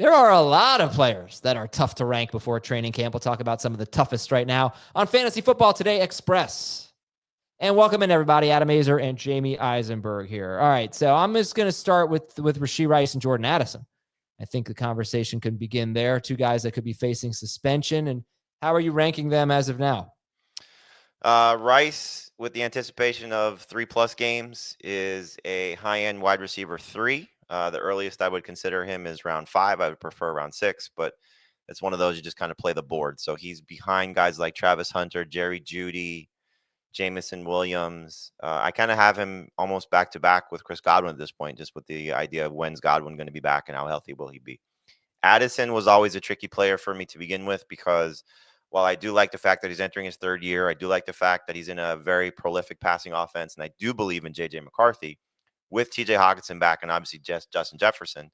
There are a lot of players that are tough to rank before training camp. We'll talk about some of the toughest right now on Fantasy Football Today Express. And welcome in, everybody. Adam Aizer and Jamey Eisenberg here. All right, so I'm just going to start with Rashee Rice and Jordan Addison. I think the conversation can begin there. Two guys that could be facing suspension. And how are you ranking them as of now? Rice, with the anticipation of 3+ games, is a high-end wide receiver 3. The earliest I would consider him is round 5. I would prefer round 6, but it's one of those you just kind of play the board. So he's behind guys like Travis Hunter, Jerry Jeudy, Jameson Williams. I kind of have him almost back-to-back with Chris Godwin at this point, just with the idea of when's Godwin going to be back and how healthy will he be. Addison was always a tricky player for me to begin with because while I do like the fact that he's entering his 3rd year, I do like the fact that he's in a very prolific passing offense, and I do believe in J.J. McCarthy. With T.J. Hockenson back and obviously Justin Jefferson,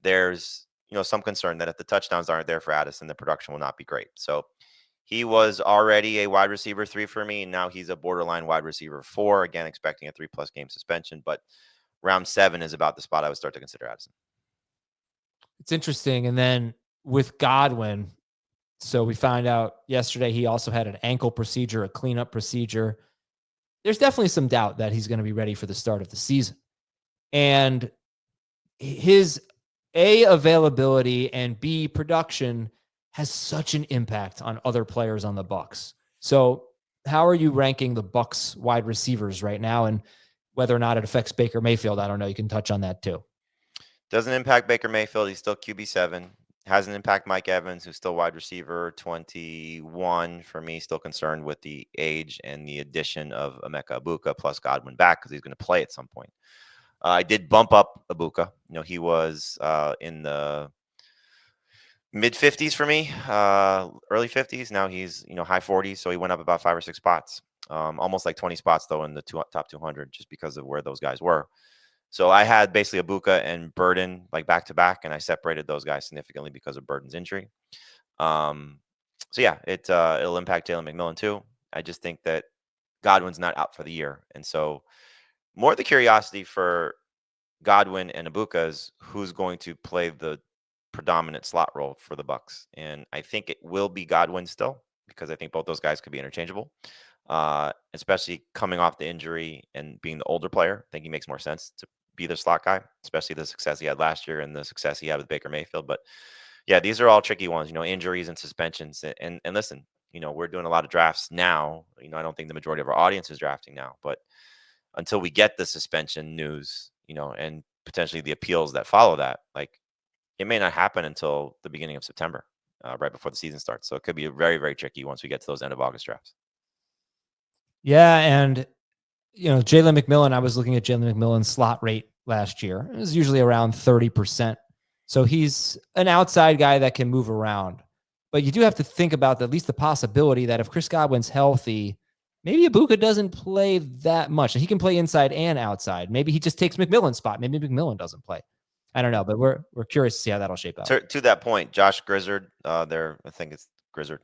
there's some concern that if the touchdowns aren't there for Addison, the production will not be great. So he was already a wide receiver 3 for me, and now he's a borderline wide receiver 4, again expecting a 3+ game suspension. But round 7 is about the spot I would start to consider Addison. It's interesting. And then with Godwin, so we found out yesterday he also had an ankle procedure, a cleanup procedure. There's definitely some doubt that he's going to be ready for the start of the season. And his A, availability, and B, production has such an impact on other players on the Bucs. So how are you ranking the Bucs wide receivers right now, and whether or not it affects Baker Mayfield? I don't know. You can touch on that too. Doesn't impact Baker Mayfield. He's still QB7. Hasn't impacted Mike Evans, who's still wide receiver 21. For me, still concerned with the age and the addition of Emeka Egbuka plus Godwin back because he's going to play at some point. I did bump up Egbuka. He was in the mid 50s for me, early 50s. Now he's high 40s, so he went up about 5 or 6 spots, almost like 20 spots though in the top 200, just because of where those guys were. So I had basically Egbuka and Burden like back to back, and I separated those guys significantly because of Burden's injury. So yeah, it'll impact Jalen McMillan too. I just think that Godwin's not out for the year, and so more the curiosity for Godwin and Egbuka is who's going to play the predominant slot role for the Bucs, and I think it will be Godwin still because I think both those guys could be interchangeable. Especially coming off the injury and being the older player, I think he makes more sense to be the slot guy, especially the success he had last year and the success he had with Baker Mayfield. But yeah, these are all tricky ones, injuries and suspensions. And listen, we're doing a lot of drafts now. I don't think the majority of our audience is drafting now, but until we get the suspension news, and potentially the appeals that follow that, like it may not happen until the beginning of September, right before the season starts. So it could be very, very tricky once we get to those end of August drafts. Yeah, and Jalen McMillan, I was looking at Jalen McMillan's slot rate last year. It was usually around 30%. So he's an outside guy that can move around. But you do have to think about at least the possibility that if Chris Godwin's healthy, maybe Egbuka doesn't play that much. He can play inside and outside. Maybe he just takes McMillan's spot. Maybe McMillan doesn't play. I don't know, but we're curious to see how that'll shape out. To that point, Josh Grizzard, I think it's Grizzard,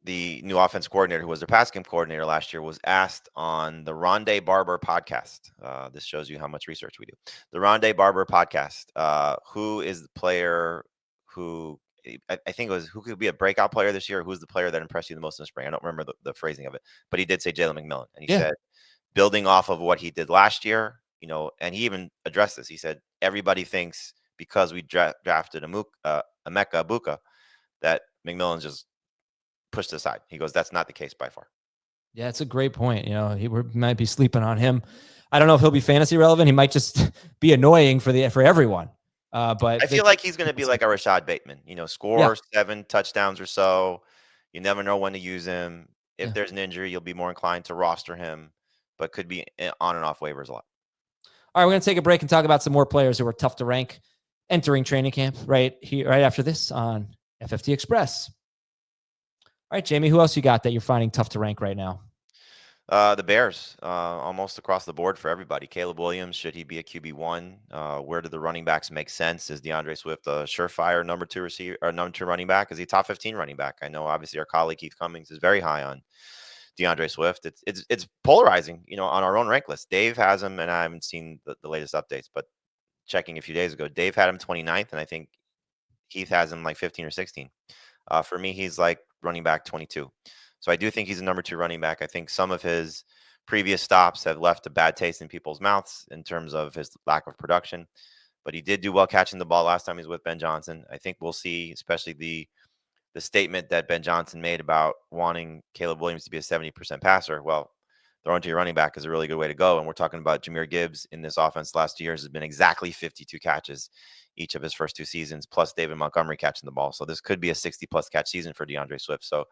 the new offense coordinator who was their pass game coordinator last year, was asked on the Rondé Barber podcast. This shows you how much research we do. The Rondé Barber podcast, who is the player who I think it was who could be a breakout player this year? Who's the player that impressed you the most in the spring? I don't remember the phrasing of it, but he did say Jalen McMillan. And he said, building off of what he did last year, and he even addressed this. He said, everybody thinks because we drafted Emeka Egbuka that McMillan's just pushed aside. He goes, that's not the case by far. Yeah, it's a great point. He might be sleeping on him. I don't know if he'll be fantasy relevant. He might just be annoying for everyone. But I feel like he's going to be like a Rashad Bateman, score 7 touchdowns or so. You never know when to use him. If there's an injury, you'll be more inclined to roster him, but could be on and off waivers a lot. All right, we're going to take a break and talk about some more players who are tough to rank entering training camp right after this on FFT Express. All right, Jamey, who else you got that you're finding tough to rank right now? The Bears, almost across the board for everybody. Caleb Williams, should he be a QB1? Where do the running backs make sense? Is DeAndre Swift a surefire number 2 receiver or number 2 running back? Is he top 15 running back? I know obviously our colleague Keith Cummings is very high on DeAndre Swift. It's polarizing, on our own rank list. Dave has him, and I haven't seen the latest updates, but checking a few days ago. Dave had him 29th, and I think Heath has him like 15 or 16. For me, he's like running back 22. So I do think he's a number 2 running back. I think some of his previous stops have left a bad taste in people's mouths in terms of his lack of production. But he did do well catching the ball last time he was with Ben Johnson. I think we'll see, especially the statement that Ben Johnson made about wanting Caleb Williams to be a 70% passer. Well, throwing to your running back is a really good way to go. And we're talking about Jahmyr Gibbs in this offense the last 2 years has been exactly 52 catches each of his first 2 seasons, plus David Montgomery catching the ball. So this could be a 60-plus catch season for DeAndre Swift. So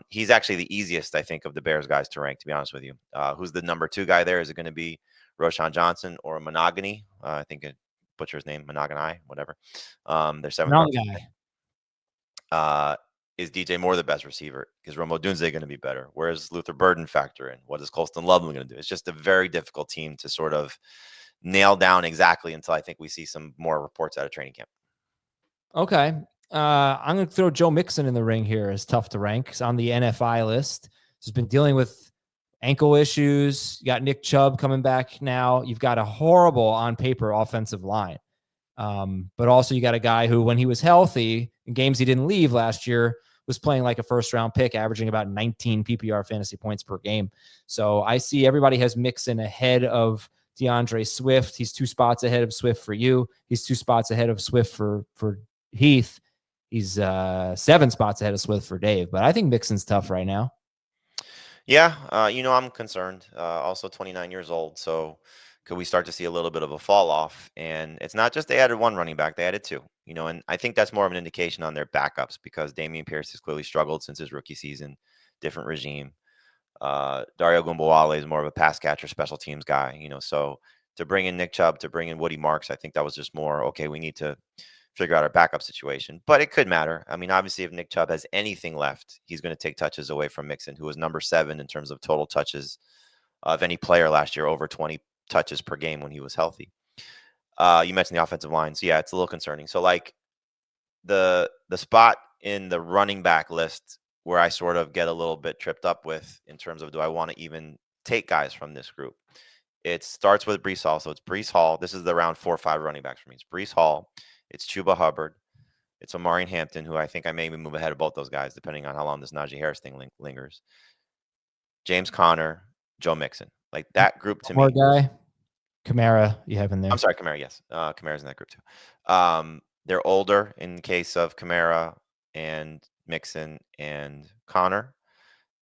he's actually the easiest, I think, of the Bears guys to rank, to be honest with you. Who's the number 2 guy there? Is it going to be Roshan Johnson or Monogany? I think it butcher's name, Monogany, whatever. Their 7th round guy. Is DJ Moore the best receiver? Is Rome Odunze going to be better? Where is Luther Burden factor in? What is Colston Loveland going to do? It's just a very difficult team to sort of nail down exactly until I think we see some more reports out of training camp. Okay. I'm going to throw Joe Mixon in the ring here as tough to rank. He's on the NFI list. He's been dealing with ankle issues. You got Nick Chubb coming back now. You've got a horrible on paper offensive line. But also you got a guy who, when he was healthy in games he didn't leave last year, was playing like a first round pick, averaging about 19 PPR fantasy points per game. So I see everybody has Mixon ahead of DeAndre Swift. He's 2 spots ahead of Swift for you. He's 2 spots ahead of Swift for Heath. He's 7 spots ahead of Swift for Dave. But I think Mixon's tough right now. Yeah, I'm concerned. Also 29 years old. So could we start to see a little bit of a fall off? And it's not just they added 1 running back, they added 2. And I think that's more of an indication on their backups because Dameon Pierce has clearly struggled since his rookie season. Different regime. Dario Gumbawale is more of a pass catcher, special teams guy. So to bring in Nick Chubb, to bring in Woody Marks, I think that was just more, okay, we need to figure out our backup situation. But it could matter. I mean, obviously, if Nick Chubb has anything left, he's going to take touches away from Mixon, who was number 7 in terms of total touches of any player last year, over 20 touches per game when he was healthy. You mentioned the offensive line. So, yeah, it's a little concerning. So, like, the spot in the running back list where I sort of get a little bit tripped up with in terms of do I want to even take guys from this group? It starts with Breece Hall. So it's Breece Hall. This is the round 4 or 5 running backs for me. It's Breece Hall. It's Chuba Hubbard. It's Omarion Hampton, who I think I may even move ahead of both those guys, depending on how long this Najee Harris thing lingers. James Conner, Joe Mixon. Like that group to me. Guy. Kamara, you have in there. I'm sorry, Kamara, yes. Kamara's in that group too. They're older in the case of Kamara and Mixon and Conner.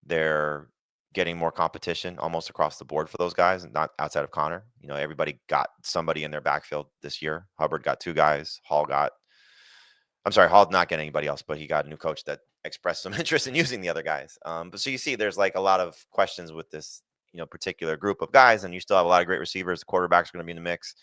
They're getting more competition almost across the board for those guys, not outside of Conner. Everybody got somebody in their backfield this year. Hubbard got 2 guys. Hall did not get anybody else, but he got a new coach that expressed some interest in using the other guys. But so you see, there's like a lot of questions with this, particular group of guys, and you still have a lot of great receivers. The quarterbacks are going to be in the mix.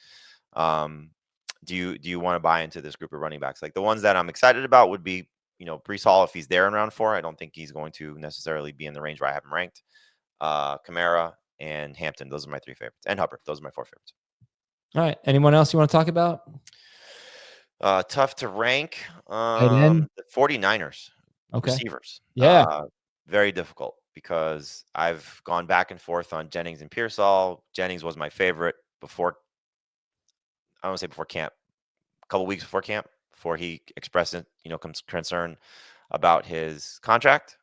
Do you want to buy into this group of running backs? Like the ones that I'm excited about would be, Breece Hall if he's there in round 4. I don't think he's going to necessarily be in the range where I have him ranked. Kamara and Hampton, those are my 3 favorites, and Hubbard, those are my 4 favorites. All right. Anyone else you want to talk about? Tough to rank. The 49ers receivers. Yeah. Very difficult because I've gone back and forth on Jennings and Pearsall. Jennings was my favorite before. I don't want to say before camp, a couple weeks before camp, before he expressed, concern about his contract.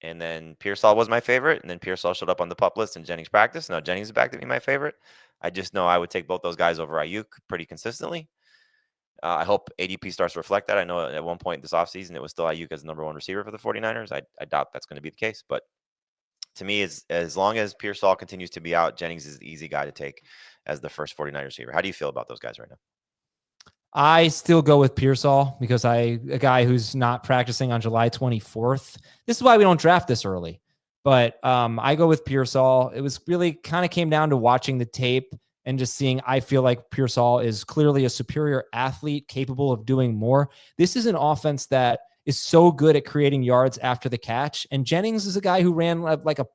And then Pearsall was my favorite. And then Pearsall showed up on the pup list and Jennings practiced. Now Jennings is back to be my favorite. I just know I would take both those guys over Ayuk pretty consistently. I hope ADP starts to reflect that. I know at one point this offseason, it was still Ayuk as the number 1 receiver for the 49ers. I doubt that's going to be the case. But to me, as long as Pearsall continues to be out, Jennings is the easy guy to take as the first 49ers receiver. How do you feel about those guys right now? I still go with Pearsall because a guy who's not practicing on July 24th. This is why we don't draft this early. But I go with Pearsall. It was really kind of came down to watching the tape and just seeing, I feel like Pearsall is clearly a superior athlete capable of doing more. This is an offense that is so good at creating yards after the catch. And Jennings is a guy who ran like a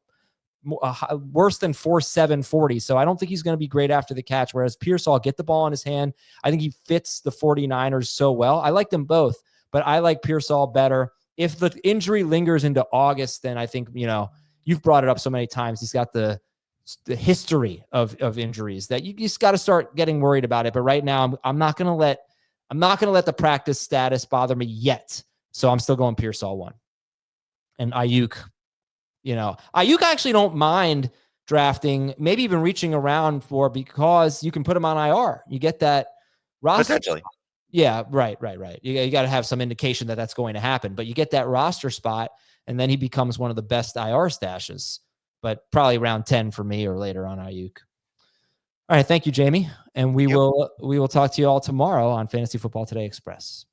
worse than 4.7 40. So I don't think he's going to be great after the catch. Whereas Pearsall, get the ball in his hand. I think he fits the 49ers so well. I like them both, but I like Pearsall better. If the injury lingers into August, then I think, you've brought it up so many times. He's got the the history of injuries that you just got to start getting worried about it. But right now, I'm not going to let the practice status bother me yet. So I'm still going Pearsall 1. And Ayuk, Ayuk I actually don't mind drafting, maybe even reaching around for, because you can put him on IR. You get that roster. Potentially. Yeah, right. You got to have some indication that that's going to happen, but you get that roster spot, and then he becomes one of the best IR stashes, but probably around 10 for me or later on Ayuk. All right. Thank you, Jamey. And we will talk to you all tomorrow on Fantasy Football Today Express.